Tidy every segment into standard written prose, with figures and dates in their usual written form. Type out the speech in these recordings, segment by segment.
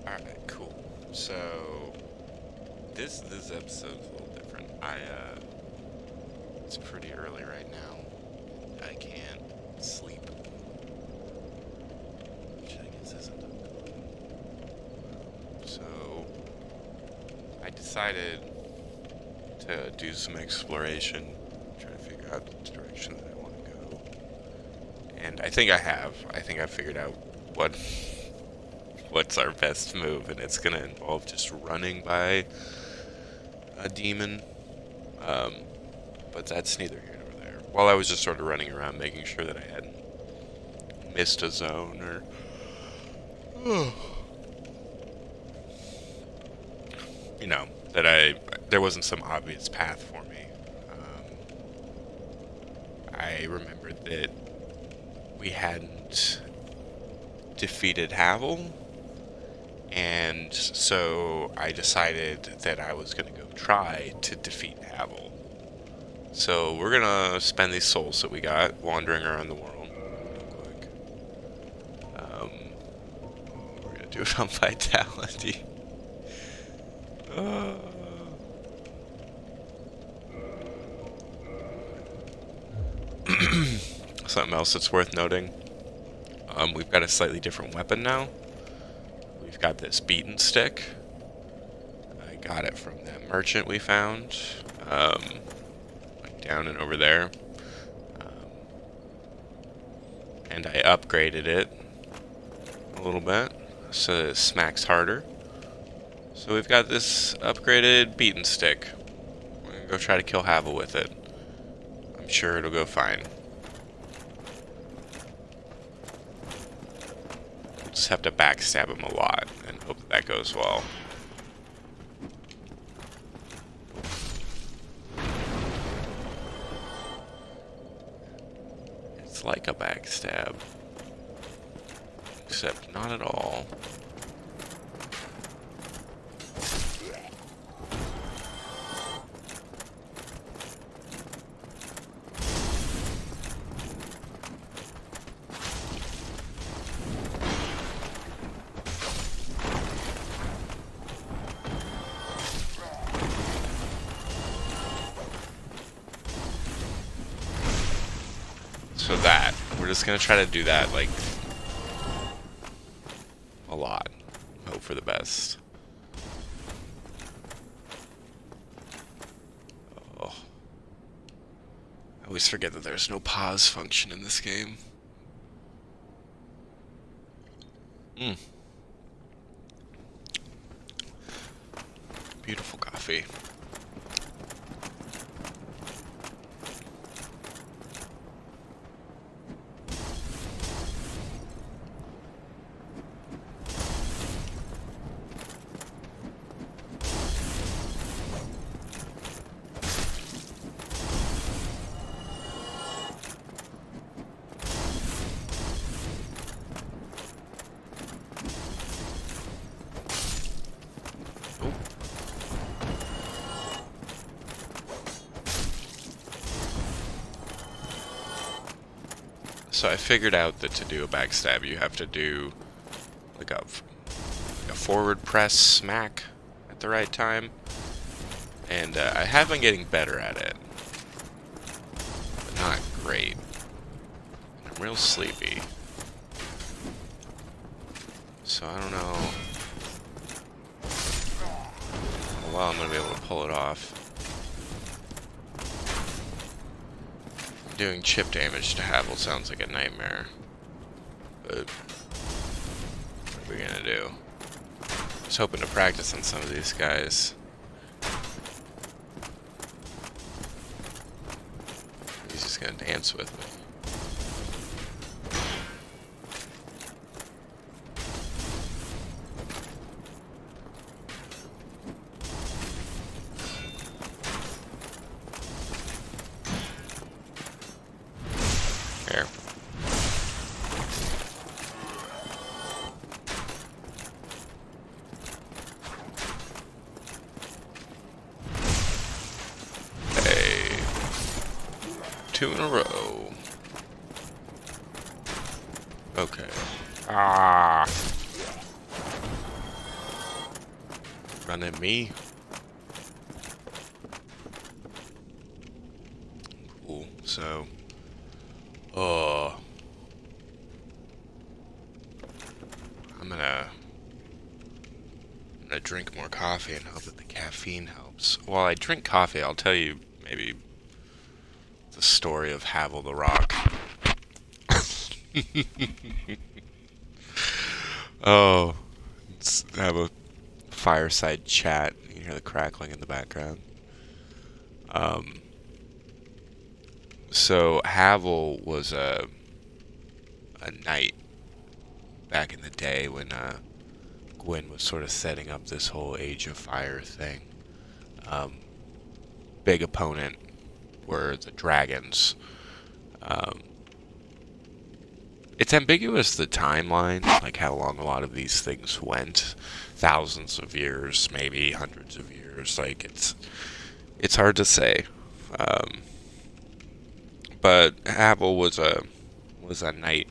Alright, cool. So this episode's a little different. It's pretty early right now. I can't sleep. Which I guess isn't good. So I decided to do some exploration, try to figure out the direction that I want to go. And I think I have. I think I figured out what's our best move, and it's gonna involve just running by a demon. But that's neither here nor there. While I was just sort of running around, making sure that I hadn't missed a zone or you know, that there wasn't some obvious path for me. I remembered that we hadn't defeated Havel, and so I decided that I was going to go try to defeat Havel. So we're going to spend these souls that we got wandering around the world real quick. We're going to do it on Vitality. Something else that's worth noting. We've got a slightly different weapon now. We've got this beaten stick. I got it from that merchant we found. Like down and over there. And I upgraded it a little bit so that it smacks harder. So we've got this upgraded beaten stick. We're gonna go try to kill Havel with it. I'm sure it'll go fine. Just have to backstab him a lot and hope that goes well. It's like a backstab, except not at all. So that, we're just gonna try to do that, like, a lot. Hope for the best. Oh. I always forget that there's no pause function in this game. Beautiful coffee. So I figured out that to do a backstab, you have to do like a forward press smack at the right time, and I have been getting better at it, but not great. I'm real sleepy, so I don't know how well I'm gonna be able to pull it off. Doing chip damage to Havel sounds like a nightmare, but what are we gonna do? I was hoping to practice on some of these guys. He's just gonna dance with me. Here. 2 in a row. Okay. Ah. Run at me. Cool. So. I'm gonna drink more coffee and hope that the caffeine helps. While I drink coffee, I'll tell you maybe the story of Havel the Rock. Oh, let's have a fireside chat. You can hear the crackling in the background. So Havel was a knight back in the day when Gwyn was sort of setting up this whole Age of Fire thing. Big opponent were the dragons. It's ambiguous, the timeline, like how long a lot of these things went. Thousands of years, maybe hundreds of years. Like it's hard to say. But Havel was a knight,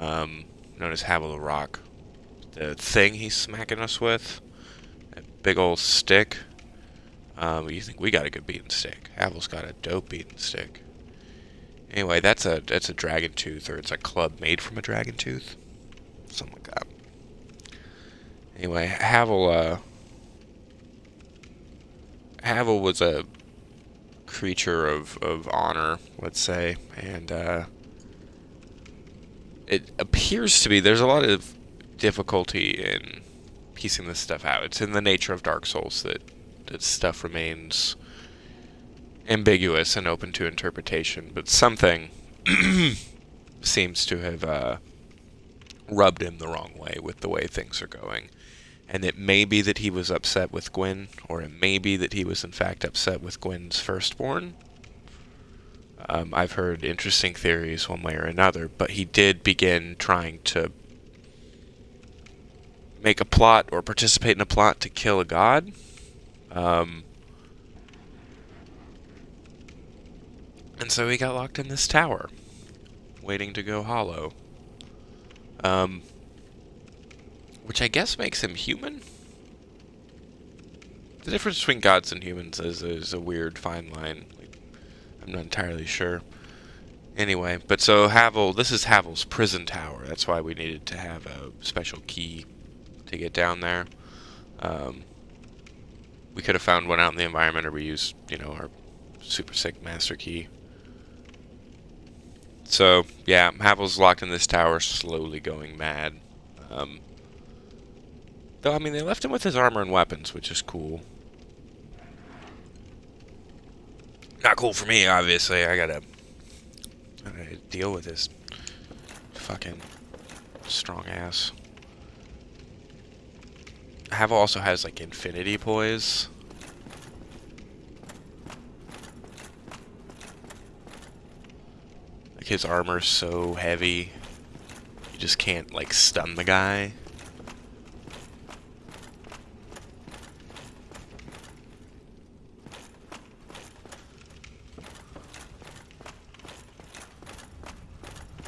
known as Havel the Rock. The thing he's smacking us with, that big old stick. You think we got a good beating stick? Havel's got a dope beating stick. Anyway, that's a dragon tooth, or it's a club made from a dragon tooth, something like that. Anyway, Havel was a creature of honor, let's say, and it appears to be there's a lot of difficulty in piecing this stuff out. It's in the nature of Dark Souls that stuff remains ambiguous and open to interpretation, but something seems to have rubbed him the wrong way with the way things are going. And it may be that he was upset with Gwyn, or it may be that he was in fact upset with Gwyn's firstborn. I've heard interesting theories one way or another, but he did begin trying to make a plot or participate in a plot to kill a god. And so he got locked in this tower, waiting to go hollow. Which I guess makes him human? The difference between gods and humans is a weird fine line. Like, I'm not entirely sure. Anyway, but so Havel, this is Havel's prison tower. That's why we needed to have a special key to get down there. We could have found one out in the environment, or we used, our super sick master key. So, yeah, Havel's locked in this tower, slowly going mad. Though, I mean, they left him with his armor and weapons, which is cool. Not cool for me, obviously. I gotta deal with this fucking strong ass. Havel also has, like, infinity poise. Like, his armor's so heavy, you just can't, like, stun the guy.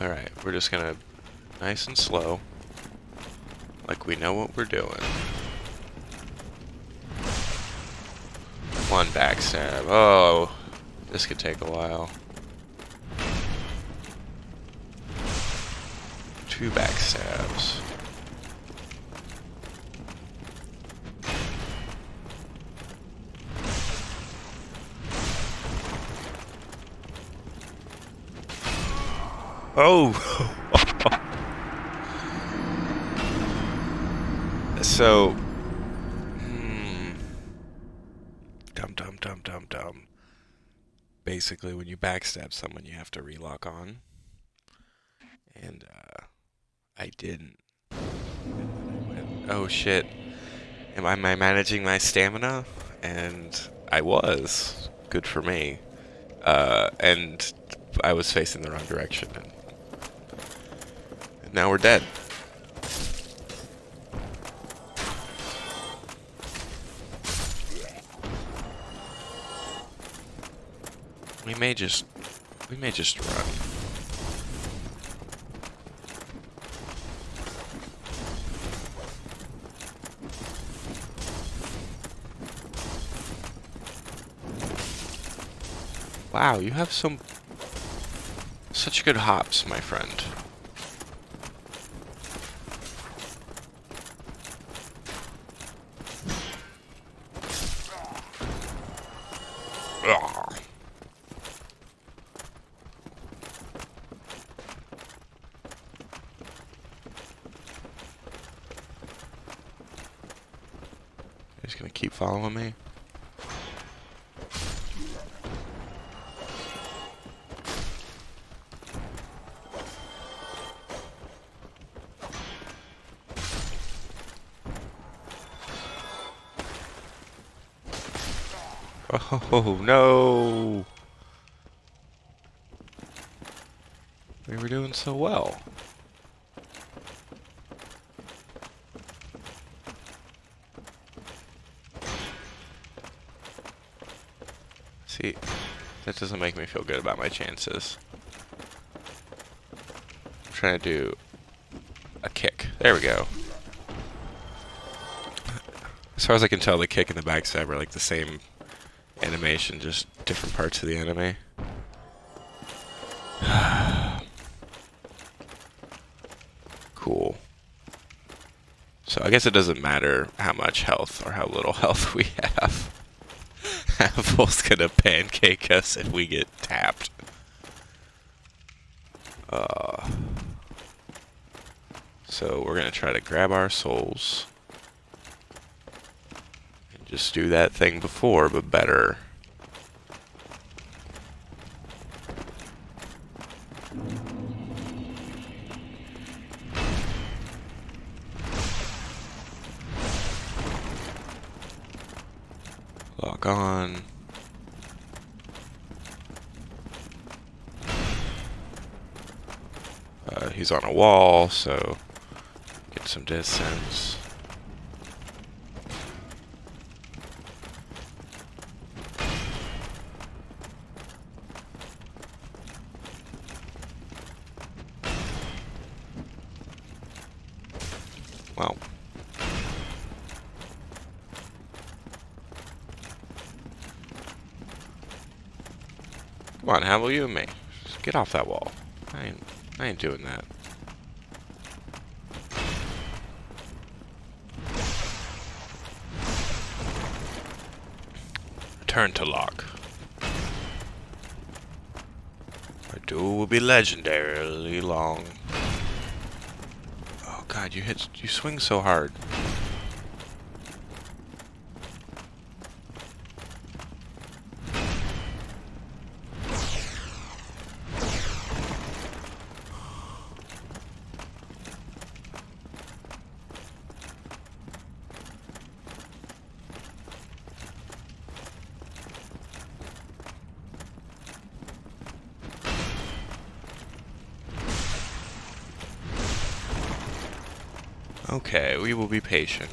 Alright, we're just gonna, nice and slow, like we know what we're doing. One backstab. Oh, this could take a while. 2 backstabs. Oh! So... Dumb. Basically, when you backstab someone, you have to relock on. And, I didn't. Oh shit. Am I managing my stamina? And I was. Good for me. And I was facing the wrong direction. And now we're dead. We may just We may just run. Wow, you have such good hops, my friend. Ugh. He's gonna keep following me. Oh no! We were doing so well. See, that doesn't make me feel good about my chances. I'm trying to do a kick. There we go. As far as I can tell, the kick and the backstab are like the same animation, just different parts of the enemy. Cool. So I guess it doesn't matter how much health or how little health we have. Apple's gonna pancake us if we get tapped. So we're gonna try to grab our souls. And just do that thing before, but better. Lock on. He's on a wall, so get some distance. Well. Come on, Havel, you and me. Just get off that wall. I ain't doing that. Return to lock. Our duel will be legendarily long. Oh god, you swing so hard. Okay, we will be patient.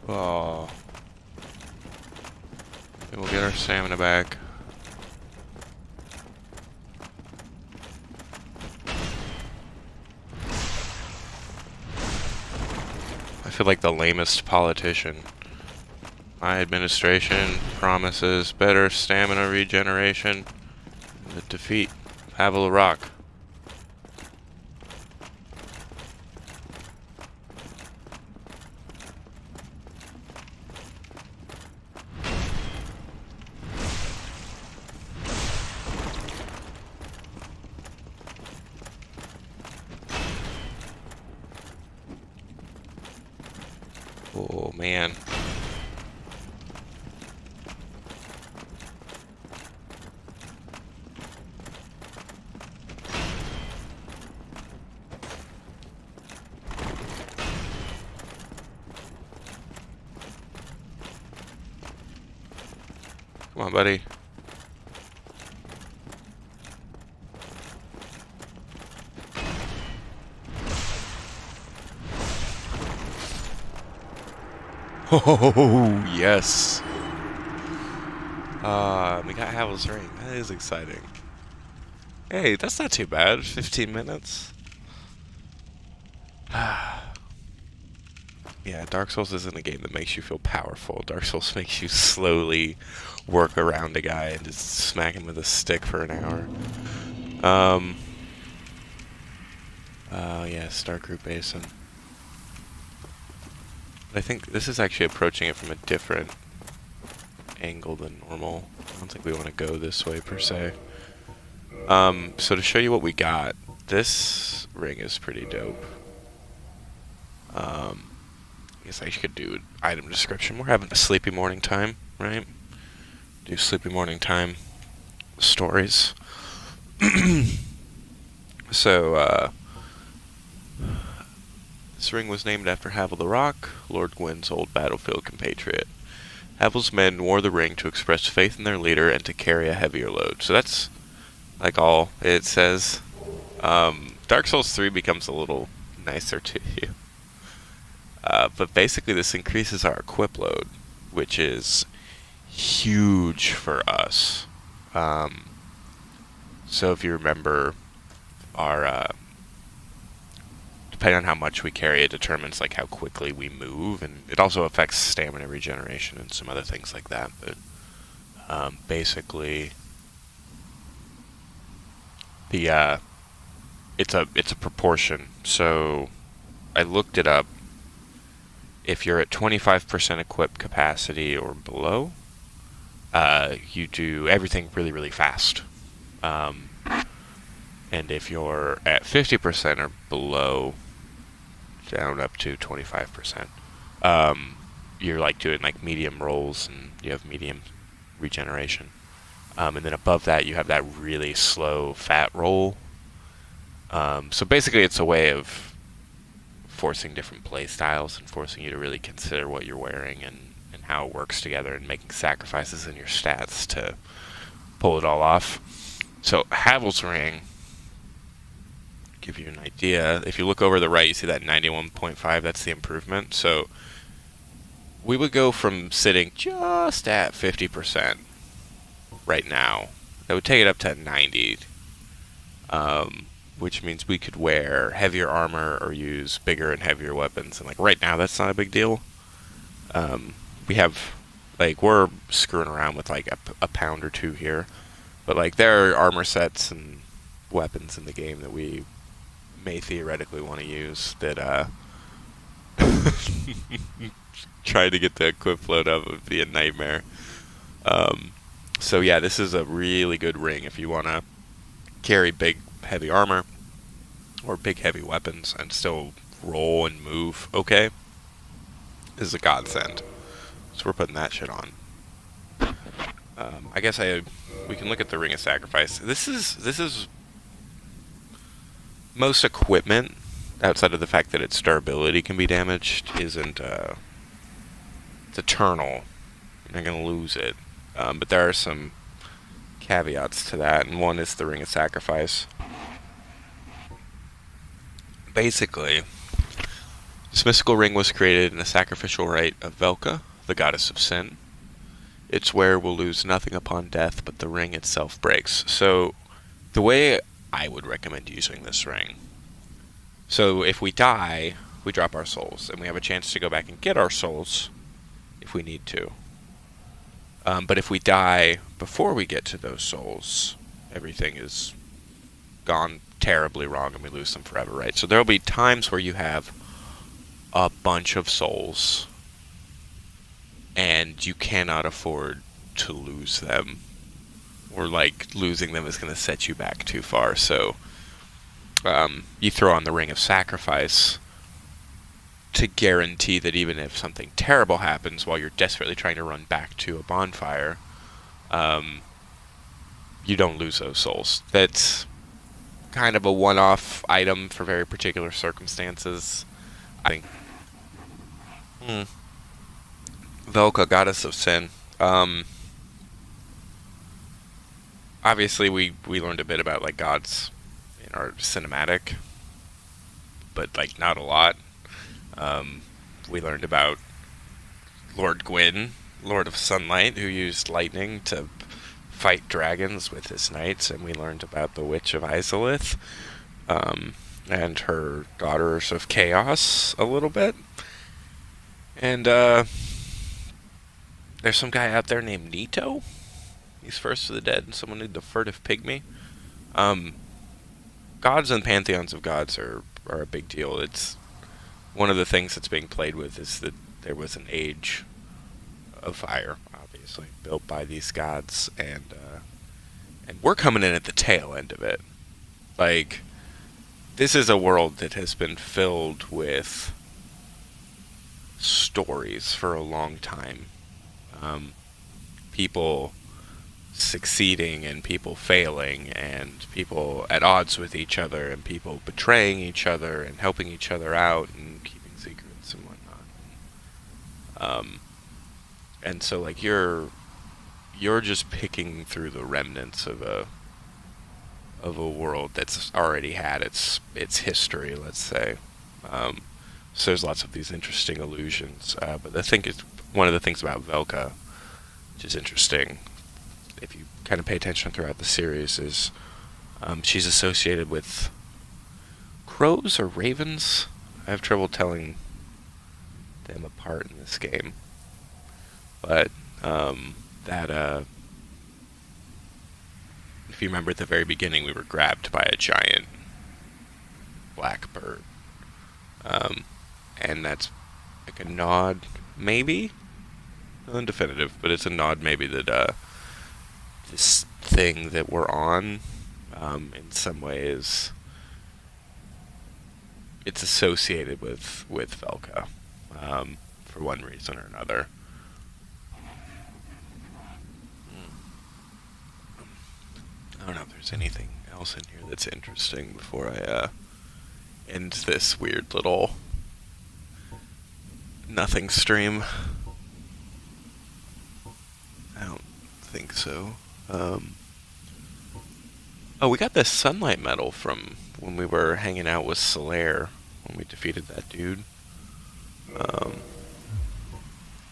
Oh. We will get our stamina back. I feel like the lamest politician. My administration promises better stamina regeneration and the defeat of Havel Rock. Oh man. Come on, buddy. Oh, yes. We got Havel's Ring. That is exciting. Hey, that's not too bad. 15 minutes. Yeah, Dark Souls isn't a game that makes you feel powerful. Dark Souls makes you slowly work around a guy and just smack him with a stick for an hour. Yeah, Starkroot Basin. But I think this is actually approaching it from a different angle than normal. I don't think we want to go this way per se. So to show you what we got, this ring is pretty dope. I guess I could do item description. We're having a sleepy morning time, right? Do sleepy morning time stories. So, this ring was named after Havel the Rock, Lord Gwyn's old battlefield compatriot. Havel's men wore the ring to express faith in their leader and to carry a heavier load. So that's like all it says. Dark Souls 3 becomes a little nicer to you. But basically this increases our equip load, which is huge for us. So if you remember, our depending on how much we carry, it determines like how quickly we move, and it also affects stamina regeneration and some other things like that. But basically, the it's a proportion. So I looked it up. If you're at 25% equip capacity or below, you do everything really, really fast. And if you're at 50% or below, down up to 25%, you're like doing like medium rolls and you have medium regeneration. And then above that, you have that really slow fat roll. So basically, it's a way of forcing different play styles and forcing you to really consider what you're wearing and how it works together and making sacrifices in your stats to pull it all off. So Havel's Ring, give you an idea, if you look over the right, you see that 91.5, that's the improvement. So we would go from sitting just at 50% right now. That would take it up to 90, which means we could wear heavier armor or use bigger and heavier weapons. And like right now, that's not a big deal. We have, like, we're screwing around with like a pound or two here, but like there are armor sets and weapons in the game that we may theoretically want to use that trying to get the equip load up would be a nightmare. So yeah, this is a really good ring if you want to carry big heavy armor or big heavy weapons and still roll and move okay. This is a godsend. So we're putting that shit on. I guess we can look at the Ring of Sacrifice. This is most equipment, outside of the fact that its durability can be damaged, isn't it's eternal. You're not gonna lose it. But there are some caveats to that, and one is the Ring of Sacrifice. Basically, this mystical ring was created in the sacrificial rite of Velka, the goddess of sin. Its wearer will lose nothing upon death, but the ring itself breaks. So, the way I would recommend using this ring. So, if we die, we drop our souls, and we have a chance to go back and get our souls if we need to. But if we die before we get to those souls, everything is gone terribly wrong and we lose them forever, right? So there'll be times where you have a bunch of souls and you cannot afford to lose them, or like losing them is going to set you back too far. So you throw on the Ring of Sacrifice to guarantee that even if something terrible happens while you're desperately trying to run back to a bonfire, you don't lose those souls. That's kind of a one-off item for very particular circumstances. I think Velka, goddess of sin. Obviously we learned a bit about like gods in our cinematic, but like not a lot. We learned about Lord Gwyn, Lord of Sunlight, who used lightning to fight dragons with his knights, and we learned about the Witch of Izalith, and her Daughters of Chaos a little bit. And there's some guy out there named Nito. He's first of the dead, and someone named the Furtive Pygmy. Gods and pantheons of gods are a big deal. It's one of the things that's being played with is that there was an age of fire, obviously, built by these gods, and we're coming in at the tail end of it. Like, this is a world that has been filled with stories for a long time. People succeeding and people failing and people at odds with each other and people betraying each other and helping each other out and keeping secrets and whatnot. And so like you're just picking through the remnants of a world that's already had its history, let's say. So there's lots of these interesting allusions, but I think it's one of the things about Velka, which is interesting, if you kind of pay attention throughout the series, is she's associated with crows or ravens. I have trouble telling them apart in this game, but if you remember at the very beginning, we were grabbed by a giant black bird, and that's like a nod, maybe, undefinitive, but it's a nod maybe that this thing that we're on, in some ways, it's associated with Velka, for one reason or another. I don't know if there's anything else in here that's interesting before I end this weird little nothing stream. I don't think so. Oh, we got this sunlight medal from when we were hanging out with Solaire when we defeated that dude.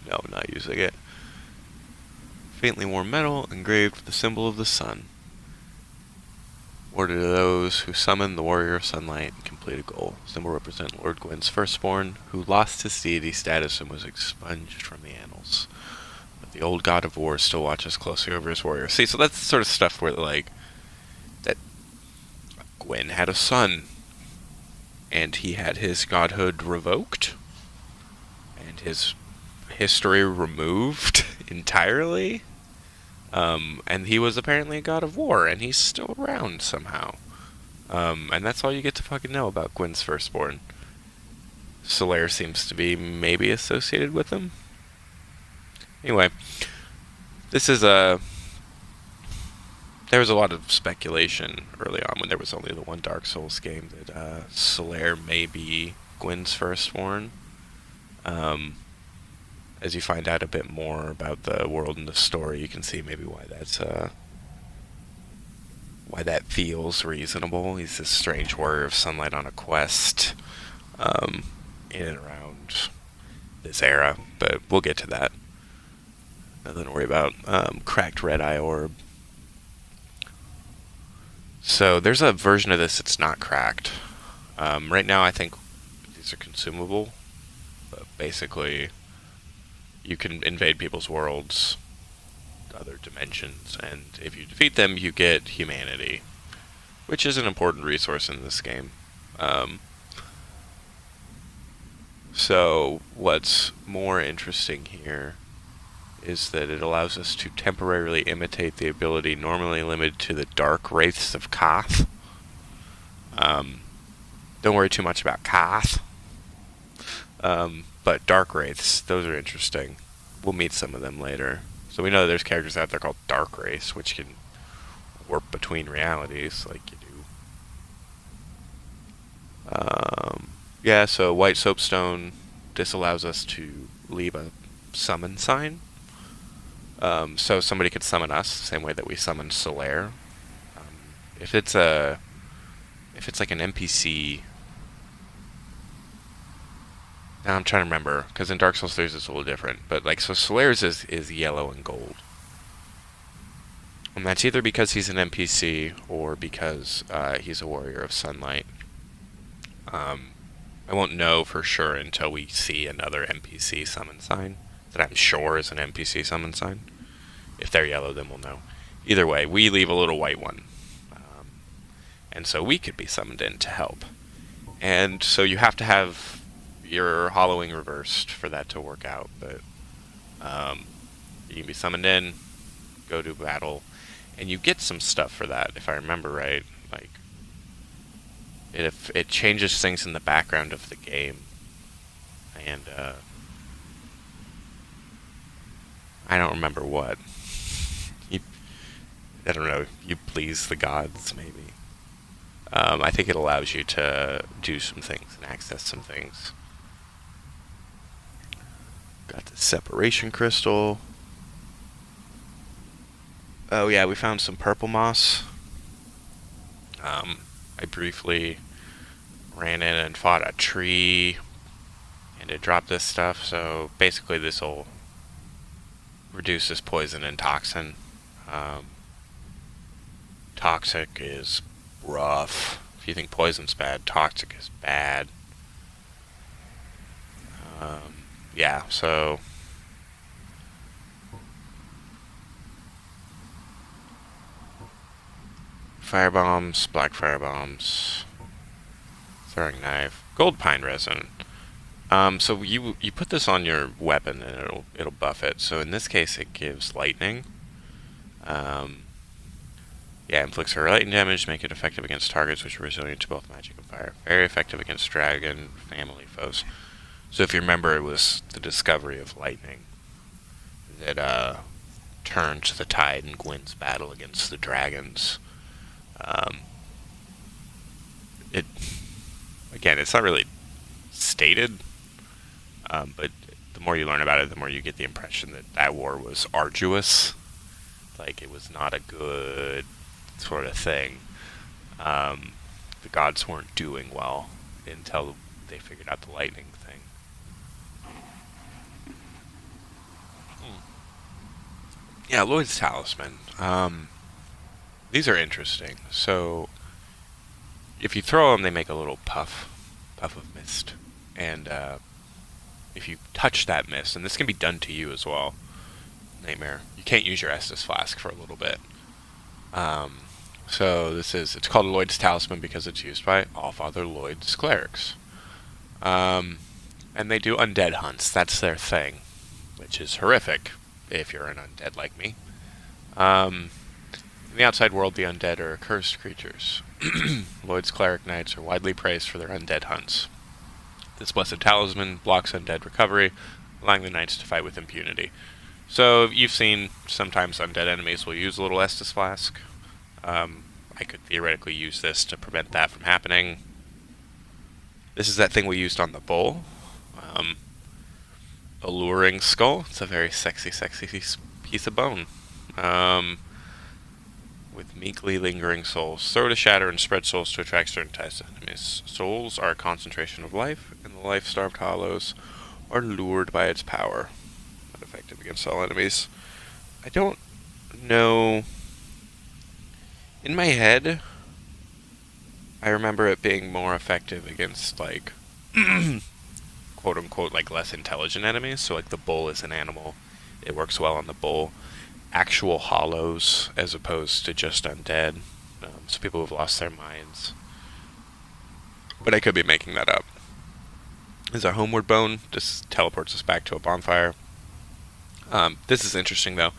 No, not using it. Faintly warm metal engraved with the symbol of the sun. Awarded to those who summon the Warrior of Sunlight and complete a goal. Symbol represent Lord Gwyn's firstborn, who lost his deity status and was expunged from the annals. But the old god of war still watches closely over his warrior. See, so that's the sort of stuff where, like, that Gwyn had a son, and he had his godhood revoked, and his history removed entirely. And he was apparently a god of war, and he's still around somehow. And that's all you get to fucking know about Gwyn's firstborn. Solaire seems to be maybe associated with him. Anyway, this is there was a lot of speculation early on when there was only the one Dark Souls game that Solaire may be Gwyn's firstborn. As you find out a bit more about the world and the story, you can see maybe why that's why that feels reasonable. He's this strange warrior of sunlight on a quest in and around this era, but we'll get to that. Nothing to worry about. Cracked red eye orb. So there's a version of this that's not cracked. Right now I think these are consumable, but basically you can invade people's worlds, other dimensions, and if you defeat them, you get humanity, which is an important resource in this game. So what's more interesting here is that it allows us to temporarily imitate the ability normally limited to the Dark Wraiths of Koth. Don't worry too much about Koth. But Dark Wraiths, those are interesting. We'll meet some of them later. So we know there's characters out there called Dark Wraiths, which can warp between realities, like you do. Yeah, so White Soapstone, this allows us to leave a summon sign. So somebody could summon us, the same way that we summoned Solaire. If it's like an NPC... Now I'm trying to remember, because in Dark Souls 3 it's a little different. But like, so Solaire's is yellow and gold. And that's either because he's an NPC or because he's a warrior of sunlight. I won't know for sure until we see another NPC summon sign that I'm sure is an NPC summon sign. If they're yellow, then we'll know. Either way, we leave a little white one. And so we could be summoned in to help. And so you have to have your hollowing reversed for that to work out. But you can be summoned in, go to battle, and you get some stuff for that, if I remember right. Like, it changes things in the background of the game. And I don't remember what. I don't know. You please the gods, maybe. I think it allows you to do some things and access some things. Got the separation crystal. Oh yeah, we found some purple moss. I briefly ran in and fought a tree, and it dropped this stuff. So basically, this will reduce this poison and toxin. Toxic is rough. If you think poison's bad, toxic is bad. Yeah, so fire bombs, black fire bombs, throwing knife, gold pine resin. So you put this on your weapon and it'll buff it. So in this case, it gives lightning. Yeah, inflicts her lightning damage, make it effective against targets which are resilient to both magic and fire. Very effective against dragon family foes. So if you remember, it was the discovery of lightning that turned the tide in Gwyn's battle against the dragons. It again, it's not really stated, but the more you learn about it, the more you get the impression that that war was arduous. Like, it was not a good sort of thing. The gods weren't doing well until they figured out the lightning thing. Yeah, Lloyd's Talisman. These are interesting. So, if you throw them, they make a little puff of mist. And if you touch that mist, and this can be done to you as well, Nightmare, you can't use your Estus Flask for a little bit. So it's called Lloyd's Talisman because it's used by Allfather Lloyd's clerics. And they do undead hunts. That's their thing, which is horrific if you're an undead like me. In the outside world, the undead are cursed creatures. Lloyd's cleric knights are widely praised for their undead hunts. This blessed talisman blocks undead recovery, allowing the knights to fight with impunity. So you've seen sometimes undead enemies will use a little Estus Flask. I could theoretically use this to prevent that from happening. This is that thing we used on the bull. Alluring skull. It's a very sexy piece of bone. With meekly lingering souls. Throw to shatter and spread souls to attract certain types of enemies. Souls are a concentration of life, and the life-starved hollows are lured by its power. Not effective against all enemies. I don't know. In my head, I remember it being more effective against, like, quote-unquote, like, less intelligent enemies. So, like, the bull is an animal. It works well on the bull. Actual hollows as opposed to just undead. So people who've lost their minds. But I could be making that up. This is our homeward bone. This teleports us back to a bonfire. This is interesting, though.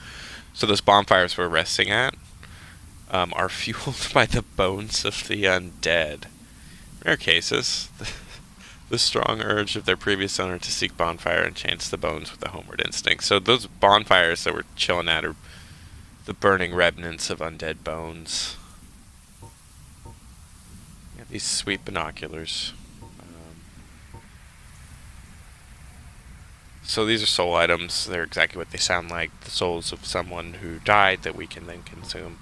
So those bonfires we're resting at are fueled by the bones of the undead. Rare cases. The strong urge of their previous owner to seek bonfire enchants the bones with a homeward instinct. So those bonfires that we're chilling at are the burning remnants of undead bones. Yeah, these sweet binoculars. So these are soul items. They're exactly what they sound like. The souls of someone who died that we can then consume.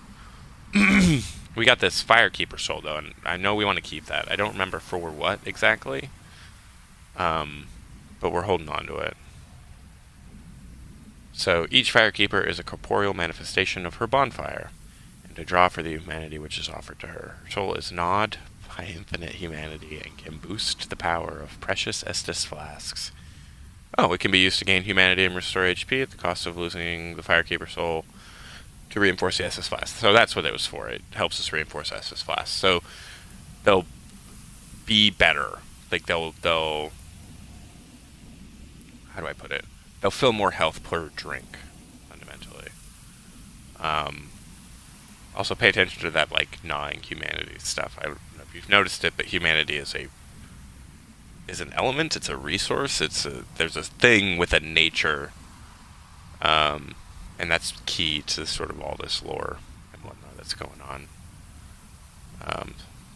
We got this Firekeeper soul, though, and I know we want to keep that. I don't remember for what exactly. But we're holding on to it. So each Firekeeper is a corporeal manifestation of her bonfire. to draw for the humanity which is offered to her. Her soul is gnawed by infinite humanity and can boost the power of precious Estus flasks. Oh, it can be used to gain humanity and restore HP at the cost of losing the Firekeeper soul to reinforce the Estus flask. So that's what it was for. It helps us reinforce Estus flasks. So they'll be better. Like they'll how do I put it? They'll feel more health per drink, fundamentally. Also pay attention to that, like, gnawing humanity stuff. I don't know if you've noticed it, but humanity is an element. It's a resource. There's a thing with a nature, and that's key to sort of all this lore and whatnot that's going on.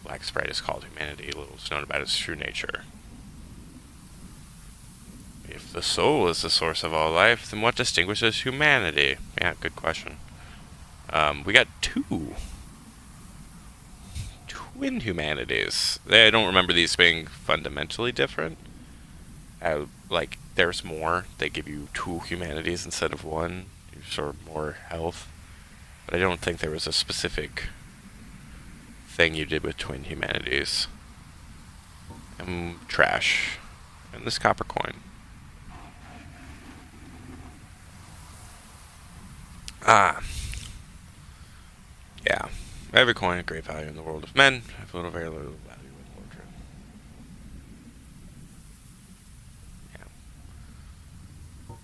Black Sprite is called humanity. Little is known about its true nature. If the soul is the source of all life, then what distinguishes humanity? Yeah, good question. We got two twin humanities. I don't remember these being fundamentally different. Like, there's more. They give you two humanities instead of one. You sort of more health. But I don't think there was a specific thing you did with twin humanities. Trash. And this copper coin. Yeah. Every coin of great value in the world of men. Have little, very little value in Lordran. Yeah.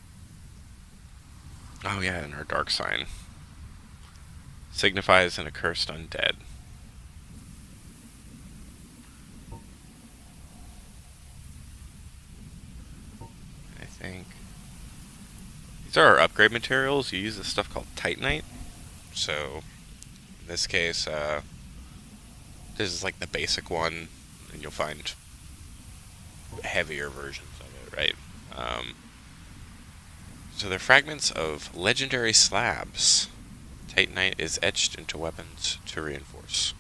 Oh yeah, and her dark sign. Signifies an accursed undead. I think these are our upgrade materials. You use this stuff called Titanite. So in this case, this is like the basic one, and you'll find heavier versions of it, right? So they're fragments of legendary slabs. Titanite is etched into weapons to reinforce.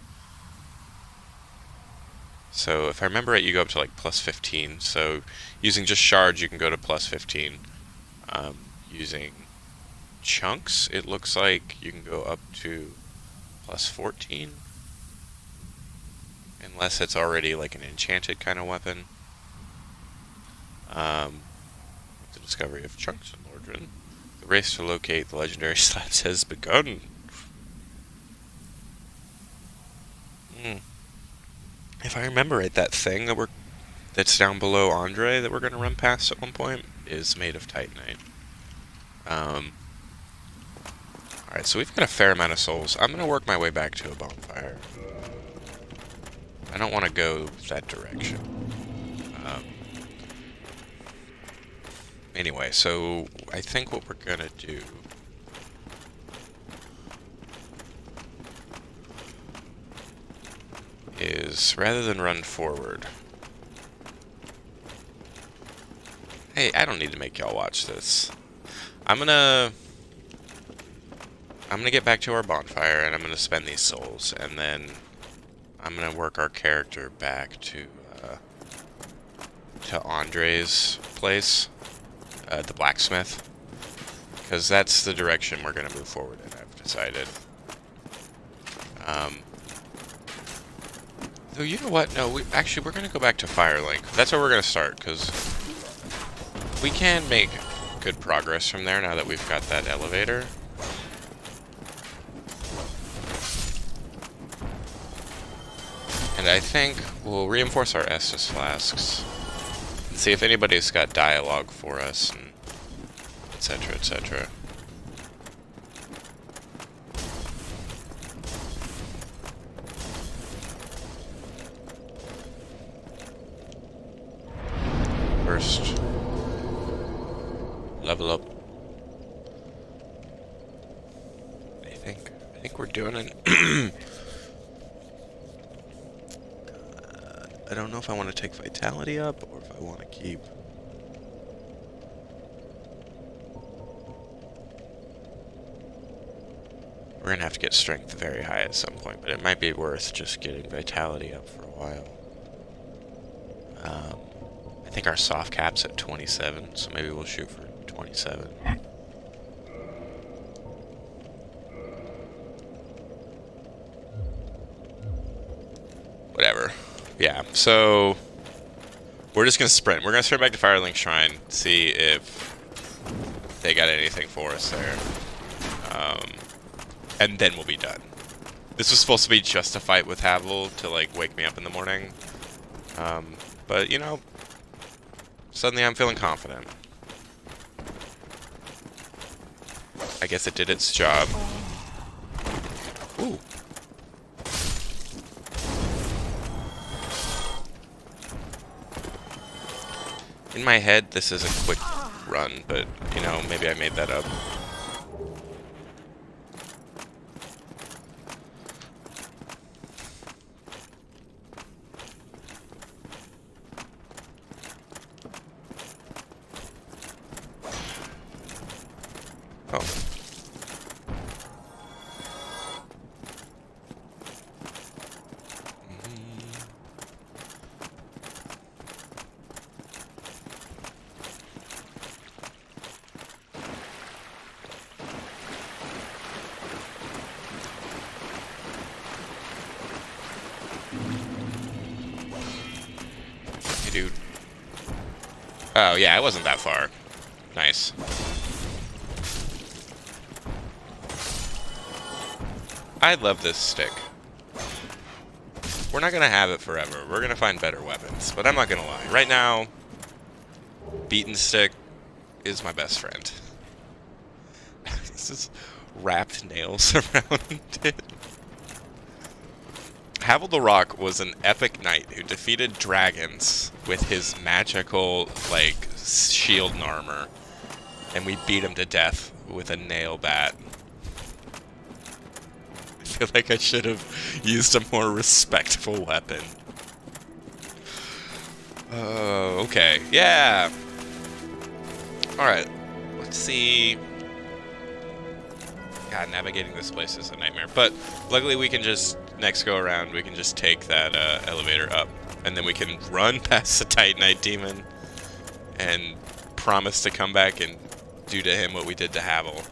So if I remember right, you go up to like plus 15. So using just shards, you can go to plus 15. Using chunks, it looks like you can go up to plus 14. Unless it's already like an enchanted kind of weapon. The discovery of chunks in Lordran. The race to locate the legendary slabs has begun. If I remember right, that thing that's down below Andre that we're going to run past at one point is made of Titanite. Alright, so we've got a fair amount of souls. I'm going to work my way back to a bonfire. I don't want to go that direction. Anyway, so I think what we're going to do is, rather than run forward... Hey, I don't need to make y'all watch this. I'm gonna get back to our bonfire, and I'm gonna spend these souls, and then I'm gonna work our character back to Andre's place, the blacksmith, because that's the direction we're gonna move forward in, I've decided. Oh, you know what? No, we're gonna go back to Firelink. That's where we're gonna start, because we can make good progress from there now that we've got that elevator. And I think we'll reinforce our Estus flasks and see if anybody's got dialogue for us, and etc., etc. First, level up. I think we're doing it. I don't know if I want to take vitality up or if I want to keep. We're gonna have to get strength very high at some point, but it might be worth just getting vitality up for a while. I think our soft cap's at 27, so maybe we'll shoot for 27. Whatever. Yeah, so we're just gonna sprint. We're gonna sprint back to Firelink Shrine, see if they got anything for us there. And then we'll be done. This was supposed to be just a fight with Havel to, like, wake me up in the morning. But, you know, suddenly I'm feeling confident. I guess it did its job. Ooh. In my head, this is a quick run, but, you know, maybe I made that up. Oh. Hey, dude. Oh, yeah, it wasn't that far. Nice. I love this stick. We're not gonna have it forever. We're gonna find better weapons. But I'm not gonna lie. Right now, beaten stick is my best friend. This is wrapped nails around it. Havel the Rock was an epic knight who defeated dragons with his magical, like, shield and armor. And we beat him to death with a nail bat. I feel like I should have used a more respectful weapon. Oh, okay. Yeah! Alright. Let's see. God, navigating this place is a nightmare. But luckily we can just, next go around, we can just take that elevator up. And then we can run past the Titanite Demon and promise to come back and do to him what we did to Havel.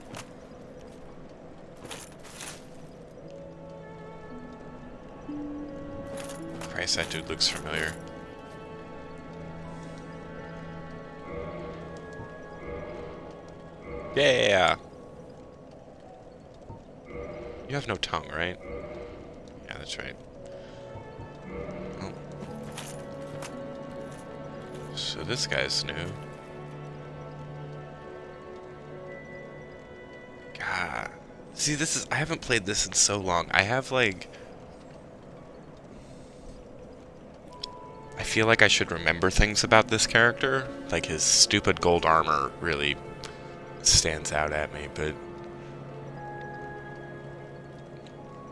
Christ, that dude looks familiar. Yeah! You have no tongue, right? Yeah, that's right. Oh. So this guy's new. God. See, this is... I haven't played this in so long. I have, like... I feel like I should remember things about this character. Like, his stupid gold armor really stands out at me, but...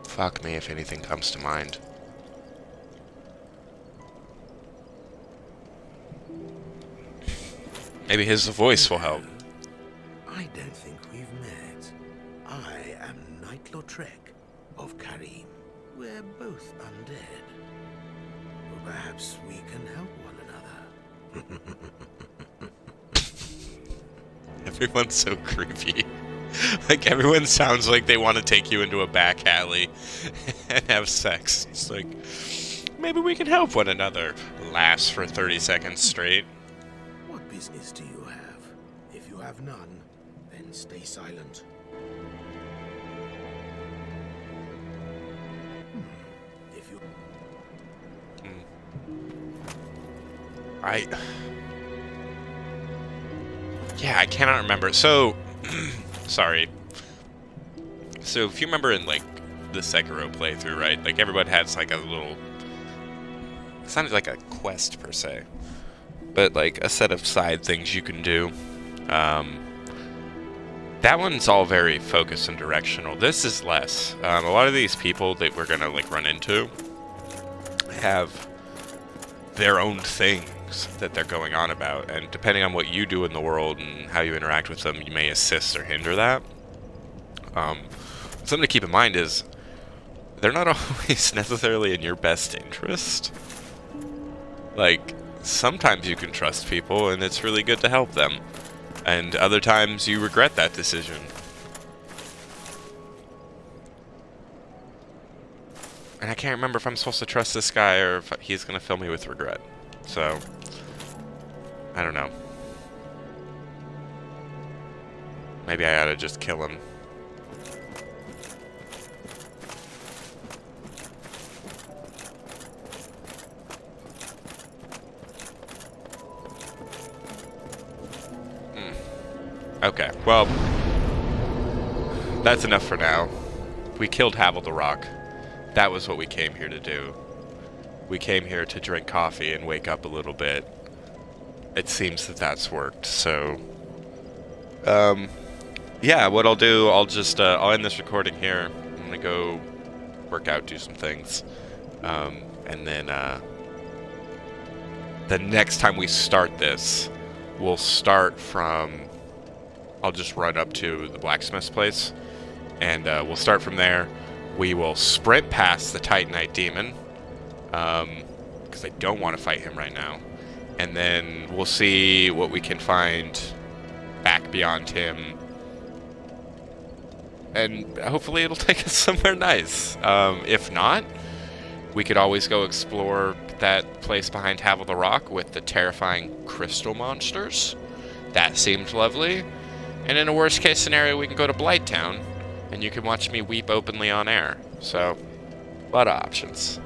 Fuck me if anything comes to mind. Maybe his voice will help. I don't think we've met. I am Knight Lautrec of Karim. We're both undead. Or perhaps we can help one another. Everyone's so creepy. Like, everyone sounds like they want to take you into a back alley and have sex. It's like, maybe we can help one another. Lasts for 30 seconds straight. What business do you have? If you have none, then stay silent. If you... Yeah, I cannot remember. So... Sorry. So, if you remember in, like, the Sekiro playthrough, right? Like, everyone has, like, a little... It's not like a quest, per se. But, like, a set of side things you can do. That one's all very focused and directional. This is less. A lot of these people that we're gonna, like, run into have their own things that they're going on about, and depending on what you do in the world and how you interact with them, you may assist or hinder that. Something to keep in mind is they're not always necessarily in your best interest. Like, sometimes you can trust people and it's really good to help them, and other times you regret that decision. And I can't remember if I'm supposed to trust this guy or if he's going to fill me with regret. So, I don't know. Maybe I ought to just kill him. Okay, well, that's enough for now. We killed Havel the Rock. That was what we came here to do. We came here to drink coffee and wake up a little bit. It seems that that's worked, so... yeah, what I'll do, I'll end this recording here. I'm gonna go work out, do some things. And then, the next time we start this, we'll start from... I'll just run up to the blacksmith's place, and we'll start from there. We will sprint past the Titanite demon, because I don't want to fight him right now. And then we'll see what we can find back beyond him. And hopefully it'll take us somewhere nice. If not, we could always go explore that place behind Havel the Rock with the terrifying crystal monsters. That seemed lovely. And in a worst case scenario, we can go to Blighttown, and you can watch me weep openly on air. So, a lot of options.